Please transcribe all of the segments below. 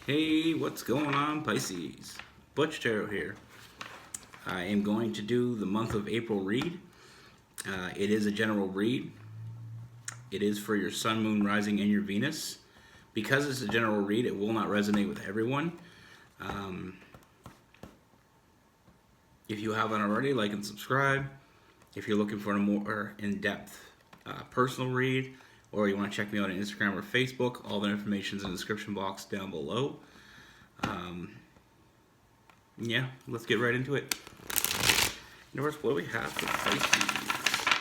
Hey, what's going on, Pisces? Butch Tarot here. I am going to do the month of April read. It is a general read. It is for your Sun, Moon, Rising, and your Venus. Because it's a general read, it will not resonate with everyone. If you haven't already, like and subscribe. If you're looking for a more in-depth personal read, or you want to check me out on Instagram or Facebook, all the information is in the description box down below. Yeah, let's get right into it. Universe, what do we have for Pisces?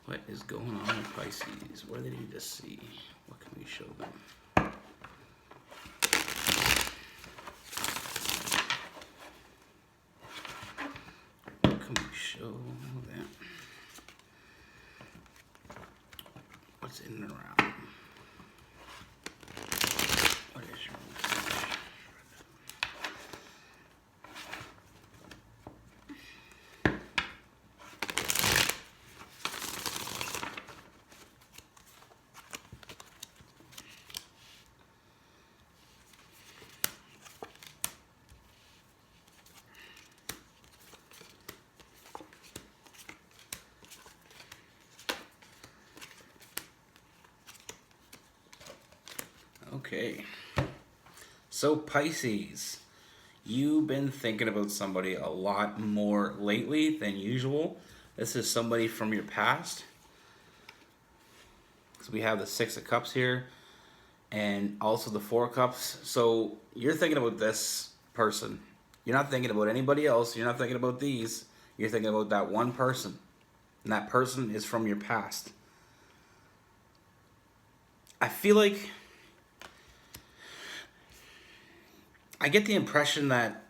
What is going on with Pisces? What do they need to see? What can we show them? What can we show them? What's in and around? What is your message? Okay, so Pisces, you've been thinking about somebody a lot more lately than usual. This is somebody from your past. So we have the Six of Cups here and also the Four of Cups. So you're thinking about this person. You're not thinking about anybody else. You're not thinking about these. You're thinking about that one person. And that person is from your past. I feel like I get the impression that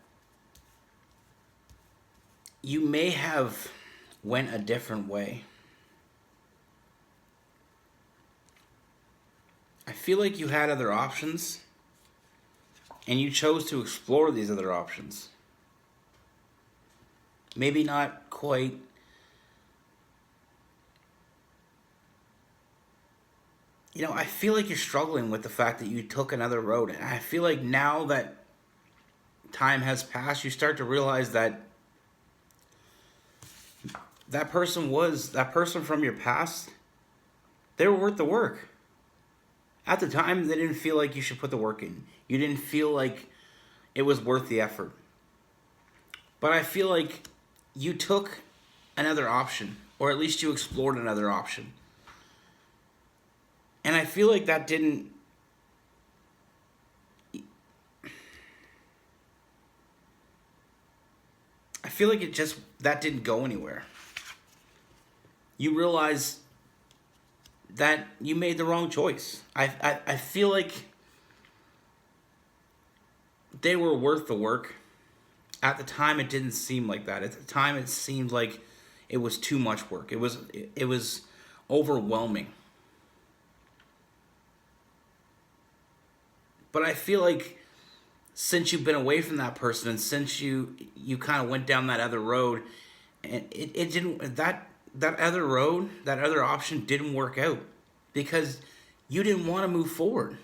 you may have went a different way. I feel like you had other options and you chose to explore these other options. Maybe not quite I feel like you're struggling with the fact that you took another road. And I feel like now that time has passed, you start to realize that that person from your past, they were worth the work. At the time, they didn't feel like you should put the work in. You didn't feel like it was worth the effort. But I feel like you took another option, or at least you explored another option. And I feel like that didn't... I feel like that didn't go anywhere. You realize that you made the wrong choice. I feel like they were worth the work. At the time, it didn't seem like that. At the time, it seemed like it was too much work. It was overwhelming. But I feel like since you've been away from that person and since you kind of went down that other road, and it didn't, that other road, that other option didn't work out because you didn't want to move forward.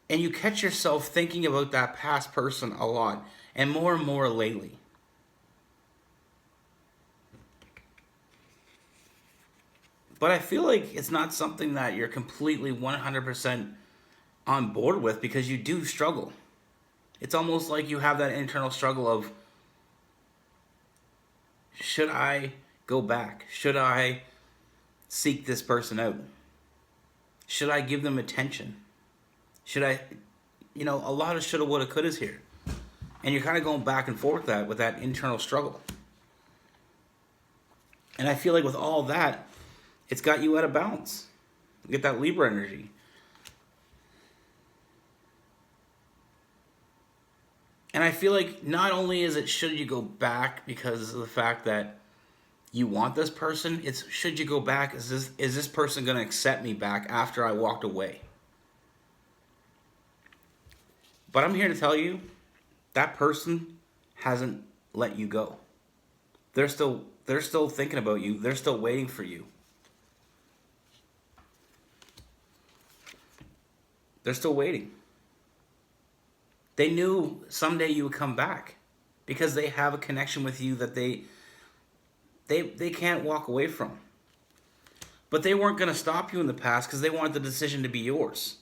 And you catch yourself thinking about that past person a lot and more lately. But I feel like it's not something that you're completely 100% on board with because you do struggle. It's almost like you have that internal struggle of, should I go back? Should I seek this person out? Should I give them attention? Should I, a lot of shoulda, woulda, couldas here. And you're kind of going back and forth with that internal struggle. And I feel like with all that, it's got you out of balance. You get that Libra energy. And I feel like not only is it should you go back because of the fact that you want this person, it's should you go back, is this person going to accept me back after I walked away? But I'm here to tell you, that person hasn't let you go. They're still thinking about you. They're still waiting for you. They're still waiting. They knew someday you would come back because they have a connection with you that they can't walk away from. But they weren't going to stop you in the past because they wanted the decision to be yours.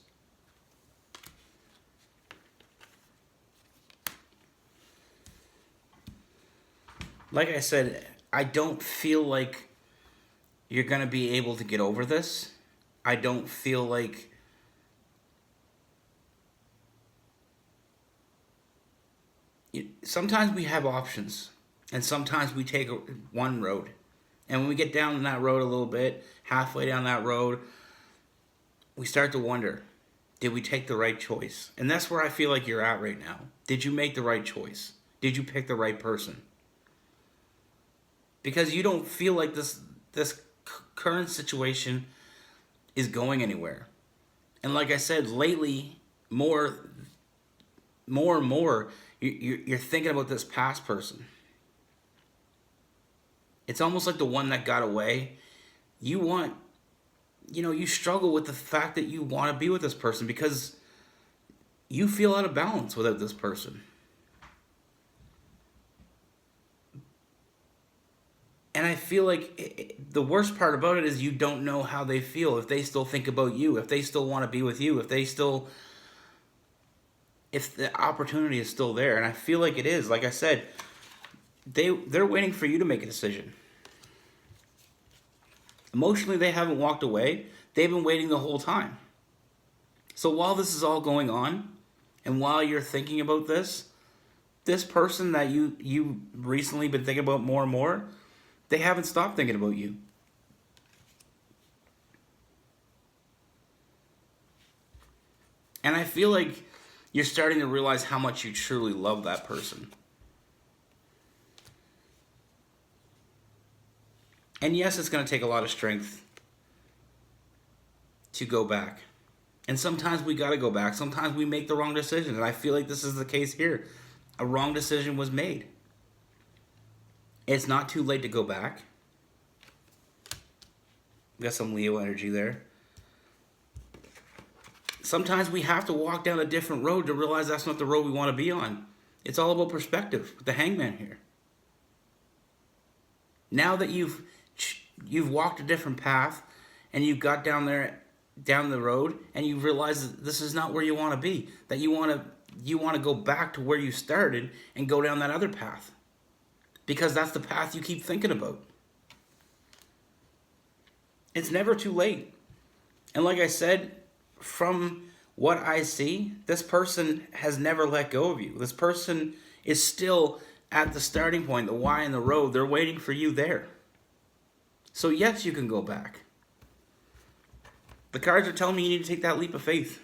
Like I said, I don't feel like you're going to be able to get over this. I don't feel like sometimes we have options and sometimes we take one road. And when we get down that road a little bit, halfway down that road, we start to wonder, did we take the right choice? And that's where I feel like you're at right now. Did you make the right choice? Did you pick the right person? Because you don't feel like this current situation is going anywhere. And like I said, lately, more and more, you're thinking about this past person. It's almost like the one that got away. You struggle with the fact that you want to be with this person because you feel out of balance without this person. And I feel like the worst part about it is you don't know how they feel, if they still think about you, if they still want to be with you, if the opportunity is still there. And I feel like it is. Like I said, they're waiting for you to make a decision. Emotionally, they haven't walked away. They've been waiting the whole time. So while this is all going on, and while you're thinking about this person that you recently been thinking about more and more, they haven't stopped thinking about you. And I feel like you're starting to realize how much you truly love that person. And yes, it's going to take a lot of strength to go back. And sometimes we got to go back. Sometimes we make the wrong decision. And I feel like this is the case here. A wrong decision was made. It's not too late to go back. Got some Leo energy there. Sometimes we have to walk down a different road to realize that's not the road we want to be on. It's all about perspective with the Hangman here. Now that you've walked a different path and you've got down the road and you realize that this is not where you want to be, that you want to go back to where you started and go down that other path. Because that's the path you keep thinking about. It's never too late. And like I said, from what I see, this person has never let go of you. This person is still at the starting point, the Y in the road. They're waiting for you there. So yes, you can go back. The cards are telling me you need to take that leap of faith.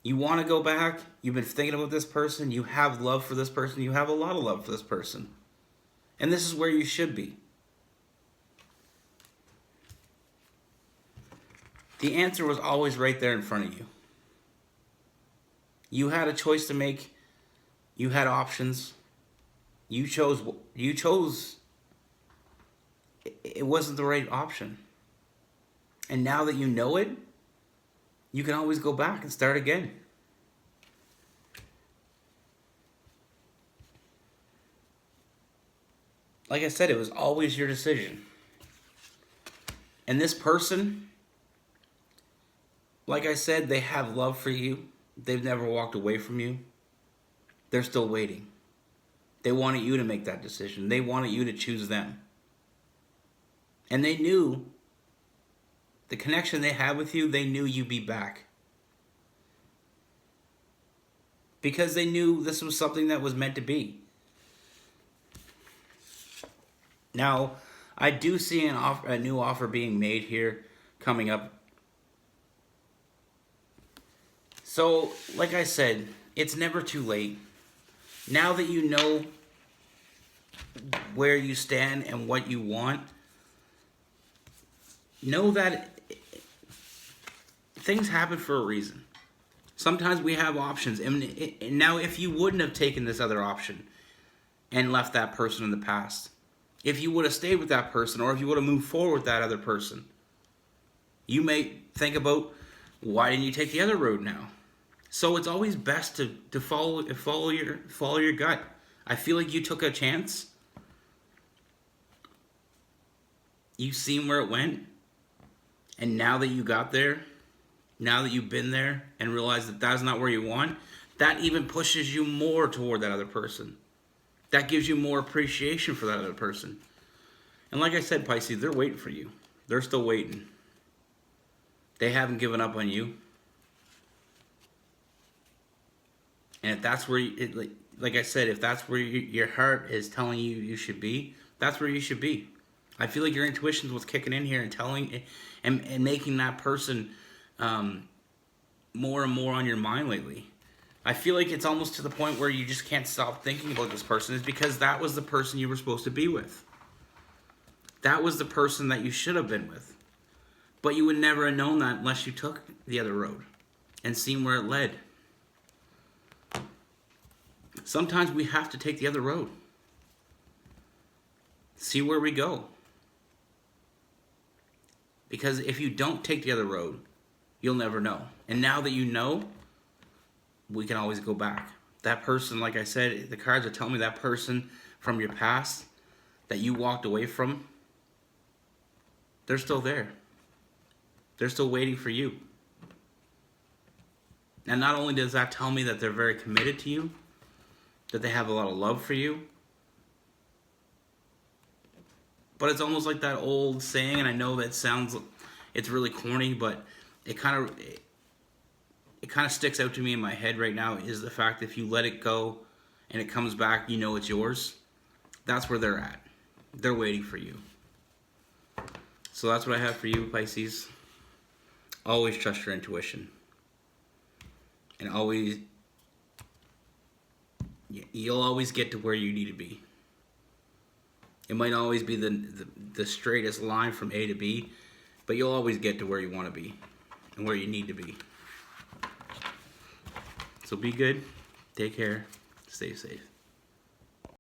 You want to go back. You've been thinking about this person. You have love for this person. You have a lot of love for this person. And this is where you should be. The answer was always right there in front of you. You had a choice to make. You had options. You chose. It wasn't the right option. And now that you know it, you can always go back and start again. Like I said, it was always your decision. And this person, like I said, they have love for you. They've never walked away from you. They're still waiting. They wanted you to make that decision. They wanted you to choose them. And they knew the connection they had with you, they knew you'd be back. Because they knew this was something that was meant to be. Now, I do see a new offer being made here coming up. So, like I said, it's never too late. Now that you know where you stand and what you want, know that things happen for a reason. Sometimes we have options. And now, if you wouldn't have taken this other option and left that person in the past, if you would have stayed with that person, or if you would have moved forward with that other person, you may think about, why didn't you take the other road now? So it's always best to follow your gut. I feel like you took a chance. You seen where it went, and now that you got there, now that you've been there and realized that that's not where you want, that even pushes you more toward that other person. That gives you more appreciation for that other person. And like I said, Pisces, they're waiting for you. They're still waiting. They haven't given up on you. And if that's where like I said, if that's where your heart is telling you you should be, that's where you should be. I feel like your intuition's what's kicking in here and telling and making that person more and more on your mind lately. I feel like it's almost to the point where you just can't stop thinking about this person, is because that was the person you were supposed to be with. That was the person that you should have been with. But you would never have known that unless you took the other road and seen where it led. Sometimes we have to take the other road. See where we go. Because if you don't take the other road, you'll never know. And now that you know, we can always go back. That person, like I said, the cards are telling me that person from your past that you walked away from, they're still there. They're still waiting for you. And not only does that tell me that they're very committed to you, that they have a lot of love for you, but it's almost like that old saying, and I know that it's really corny, but it kind of sticks out to me in my head right now, is the fact that if you let it go and it comes back, you know it's yours. That's where they're at. They're waiting for you. So that's what I have for you, Pisces. Always trust your intuition. And you'll always get to where you need to be. It might not always be the straightest line from A to B, but you'll always get to where you want to be and where you need to be. So be good, take care, stay safe.